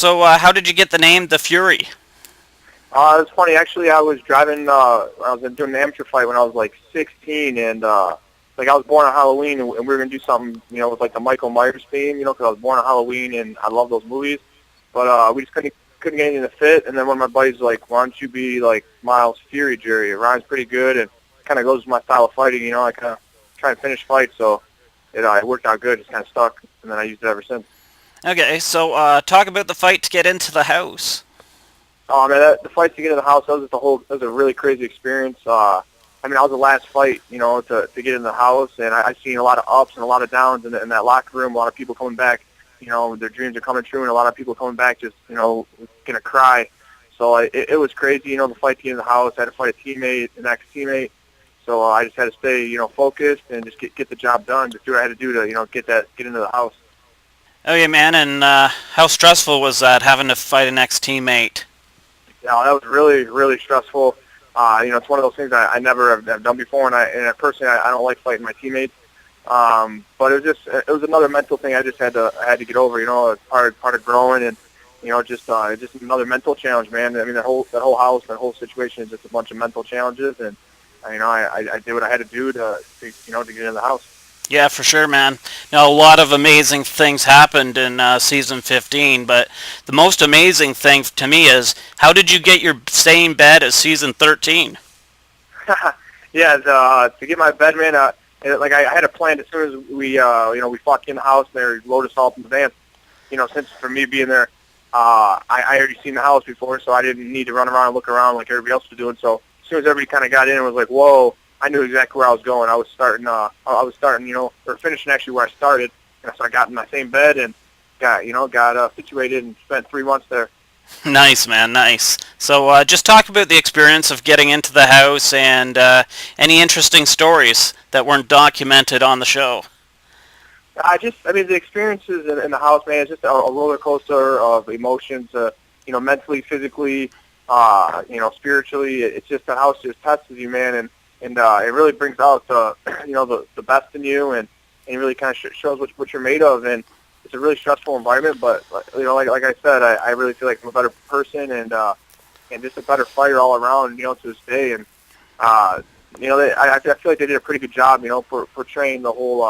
So how did you get the name The Fury? It's funny. Actually, I was driving. I was doing an amateur fight when I was like 16, and like I was born on Halloween, and we were gonna do something, with like the Michael Myers theme, because I was born on Halloween, and I love those movies. But we just couldn't get anything to fit. And then one of my buddies was like, "Why don't you be like Myles Fury Jerry? It rhymes pretty good, and kind of goes with my style of fighting. I kind of try and finish fights, so it worked out good. It's kind of stuck, and then I used it ever since. Okay, so talk about the fight to get into the house. Oh man, the fight to get in the house, that was a really crazy experience. I was the last fight, to get in the house, and I seen a lot of ups and a lot of downs in that locker room. A lot of people coming back, their dreams are coming true, and a lot of people coming back just, gonna cry. So it was crazy, the fight to get in the house. I had to fight a teammate, an ex-teammate. So I just had to stay, focused and just get the job done. Just do what I had to do to, get into the house. Okay, man, and how stressful was that, having to fight an ex-teammate? Yeah, that was really, really stressful. It's one of those things I never have done before, and personally, I don't like fighting my teammates. But it was another mental thing I had to get over. It's part of growing, and just another mental challenge, man. I mean, that whole house, that whole situation is just a bunch of mental challenges, and I did what I had to do to get in the house. Yeah, for sure, man. Now, a lot of amazing things happened in season 15, but the most amazing thing to me is, how did you get your same bed as season 13? Yeah, to get my bed, man. Like I had a plan as soon as we fought in the house. They loaded us all up in the van. Since for me being there, I already seen the house before, so I didn't need to run around and look around like everybody else was doing. So as soon as everybody kind of got in, it was like, whoa. I knew exactly where I was going. I was starting, or finishing actually where I started. And so I got in my same bed and got situated and spent 3 months there. Nice, man, nice. So just talk about the experience of getting into the house and any interesting stories that weren't documented on the show. The experiences in the house, man, is just a roller coaster of emotions, mentally, physically, spiritually. It's just the house just tests you, man, and it really brings out the best in you, and it really kind of shows what you're made of. And it's a really stressful environment, but like I said, I really feel like I'm a better person and just a better fighter all around, to this day. And I feel like they did a pretty good job, for portraying the whole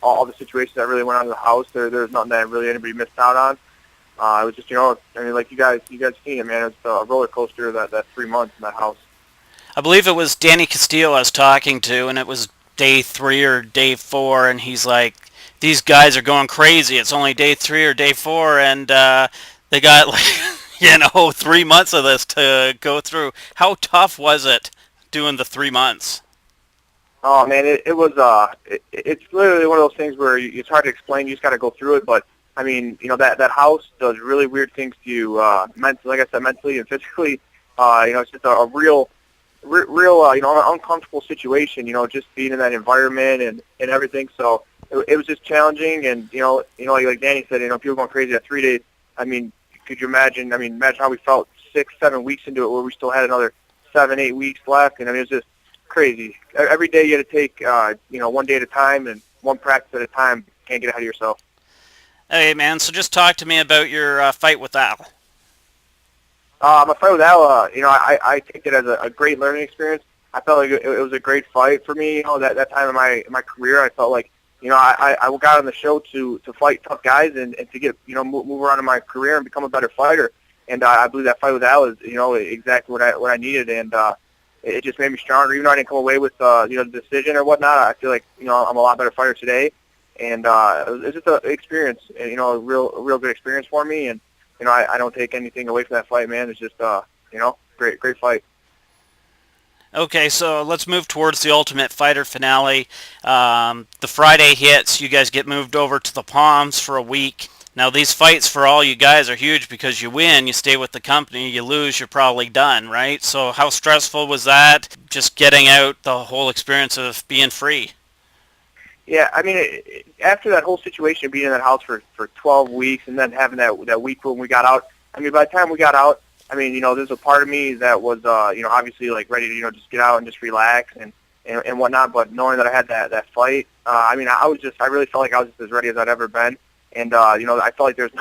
all the situations that really went on in the house. There's nothing that really anybody missed out on. It was just like you guys seen it, man. It's a roller coaster that 3 months in that house. I believe it was Danny Castillo I was talking to, and it was day 3 or day 4, and he's like, these guys are going crazy. It's only day 3 or day 4, and they got, like, 3 months of this to go through. How tough was it doing the 3 months? Oh man, it was it's literally one of those things where it's hard to explain. You just got to go through it. But I mean, that house does really weird things to you, mentally, like I said, mentally and physically. It's just a real uncomfortable situation, just being in that environment and everything. So it was just challenging, and like Danny said, people going crazy at 3 days. I mean, could you imagine? I mean, imagine how we felt 6-7 weeks into it, where we still had another 7-8 weeks left, and I mean, it was just crazy. Every day you had to take, one day at a time and one practice at a time. Can't get ahead of yourself. Hey, man, so just talk to me about your fight with Al. My fight with Al, I take it as a great learning experience. I felt like it was a great fight for me. That time in my career, I felt like, I got on the show to fight tough guys and to get, move around in my career and become a better fighter. And I believe that fight with Al is, exactly what I needed. And it just made me stronger. Even though I didn't come away with, the decision or whatnot, I feel like, I'm a lot better fighter today. And it was just an experience, a real good experience for me. And I don't take anything away from that fight, man. It's just, great fight. Okay, so let's move towards the Ultimate Fighter finale. The Friday hits, you guys get moved over to the Palms for a week. Now, these fights for all you guys are huge because you win, you stay with the company. You lose, you're probably done, right? So how stressful was that, just getting out, the whole experience of being free? Yeah, I mean, after that whole situation, being in that house for 12 weeks and then having that week when we got out, I mean, by the time we got out, I mean, there's a part of me that was, obviously, like, ready to, just get out and just relax and whatnot. But knowing that I had that fight, I mean, I really felt like I was just as ready as I'd ever been. And, I felt like there's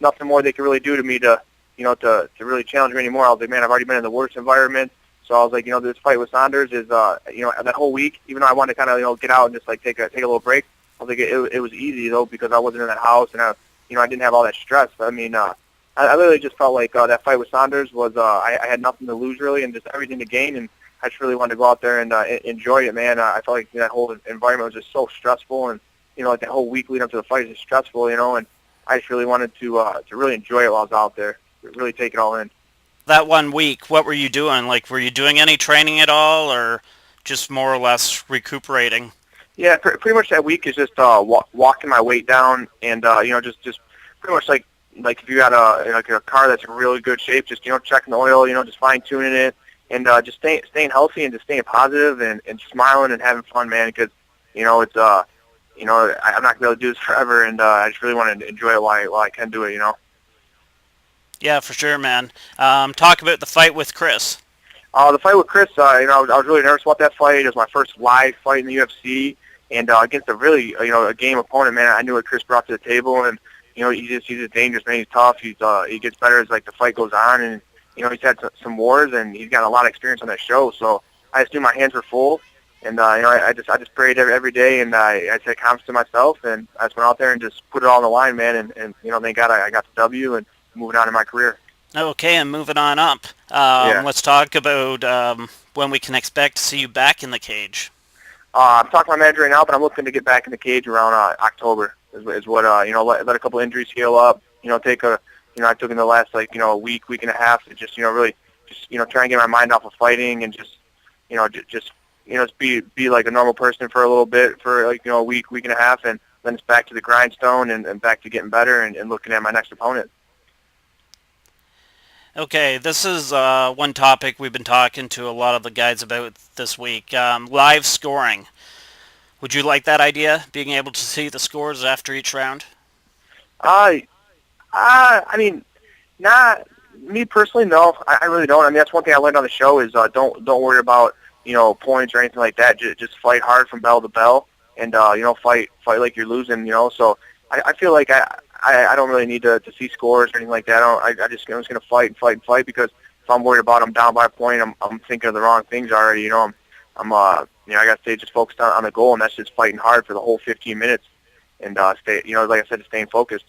nothing more they could really do to me to, to really challenge me anymore. I was like, man, I've already been in the worst environment. So I was like, this fight with Saunders is, that whole week, even though I wanted to kind of, get out and just like take a little break, I was like, it was easy though because I wasn't in that house and I didn't have all that stress. I mean, I really just felt like that fight with Saunders was, I had nothing to lose really and just everything to gain, and I just really wanted to go out there and enjoy it, man. I felt like that whole environment was just so stressful, and like that whole week leading up to the fight is just stressful, and I just really wanted to really enjoy it while I was out there, really take it all in. That 1 week, what were you doing? Like, were you doing any training at all, or just more or less recuperating? Yeah, pretty much that week is just walking my weight down, and just pretty much like if you got a car that's in really good shape, just checking the oil, just fine tuning it, and just staying healthy and just staying positive and smiling and having fun, man. Because it's I'm not gonna be able to do this forever, and I just really want to enjoy it while I can do it. Yeah, for sure, man. Talk about the fight with Chris. The fight with Chris, I was really nervous about that fight. It was my first live fight in the UFC, and against a really, a game opponent, man. I knew what Chris brought to the table, and he's just dangerous, man. He's tough. He gets better as like the fight goes on, and he's had some wars, and he's got a lot of experience on that show. So I just knew my hands were full, and I just prayed every day, and I said confidence to myself, and I just went out there and just put it all on the line, man. And thank God I got the W and moving on in my career. Okay, and moving on up. Yeah. Let's talk about when we can expect to see you back in the cage. I'm talking to my manager right now, but I'm looking to get back in the cage around October. Is what let a couple injuries heal up. Take a I took in the last a week and a half to just really just try and get my mind off of fighting and just just be like a normal person for a little bit for a week and a half, and then it's back to the grindstone and back to getting better and looking at my next opponent. Okay, this is one topic we've been talking to a lot of the guys about this week. Live scoring. Would you like that idea, being able to see the scores after each round? I mean, not me personally. No, I really don't. I mean, that's one thing I learned on the show is don't worry about points or anything like that. Just fight hard from bell to bell, and fight like you're losing. So I feel like I don't really need to see scores or anything like that. I'm just going to fight and fight and fight, because if I'm worried about I'm down by a point, I'm thinking of the wrong things already. I'm I got to stay just focused on the goal, and that's just fighting hard for the whole 15 minutes and stay like I said, staying focused.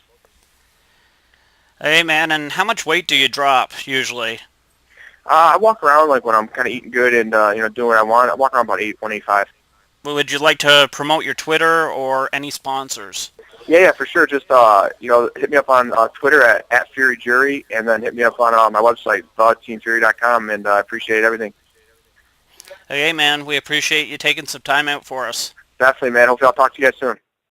Hey, man, and how much weight do you drop usually? I walk around like when I'm kind of eating good and doing what I want. I walk around about 185. Would you like to promote your Twitter or any sponsors? Yeah, for sure. Just hit me up on Twitter at Fury Jury, and then hit me up on my website, theteamfury.com, and I appreciate everything. Hey, man, we appreciate you taking some time out for us. Definitely, man. Hopefully I'll talk to you guys soon.